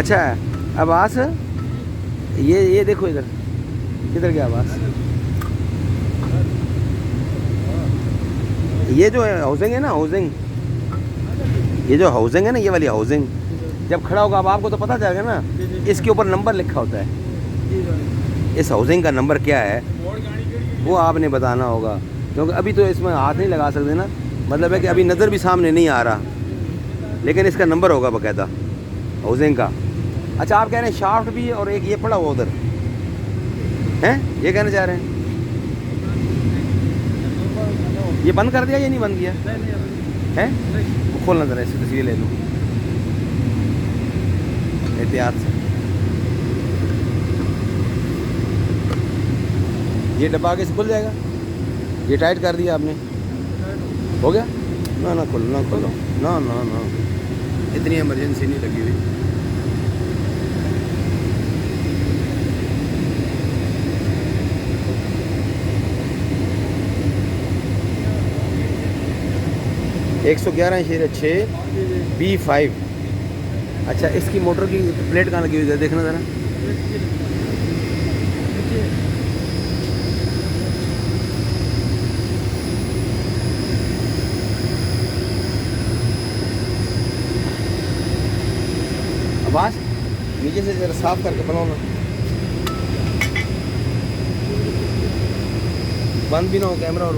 अच्छा अब्बास, ये देखो इधर, किधर गया अब्बास? ये जो है हाउसिंग है ना, हाउसिंग, ये जो हाउसिंग है ना, ये वाली हाउसिंग जब खड़ा होगा अब आपको तो पता चलेगा ना, इसके ऊपर नंबर लिखा होता है। इस हाउसिंग का नंबर क्या है वो आपने बताना होगा, क्योंकि अभी तो इसमें हाथ नहीं लगा सकते ना, मतलब है कि अभी नज़र भी सामने नहीं आ रहा, लेकिन इसका नंबर होगा बाकायदा हाउसिंग का। अच्छा आप कह रहे हैं शाफ्ट भी है और एक ये पड़ा हुआ उधर हैं, ये कहना चाह रहे हैं? ये बंद कर दिया या नहीं बंद किया है? वो खोलना ज़रा, इससे तस्वीर ले लूँ एहतियात से। ये डब्बा आगे से खुल जाएगा, ये टाइट कर दिया आपने, हो गया ना? ना खोलो ना खोलो, ना ना ना, इतनी इमरजेंसी नहीं लगी हुई। एक 111/6 B5। अच्छा इसकी मोटर की प्लेट कहाँ लगी हुई है देखना ज़रा। आवाज़ नीचे से ज़रा साफ करके बनाओ ना, बंद भी ना हो कैमरा और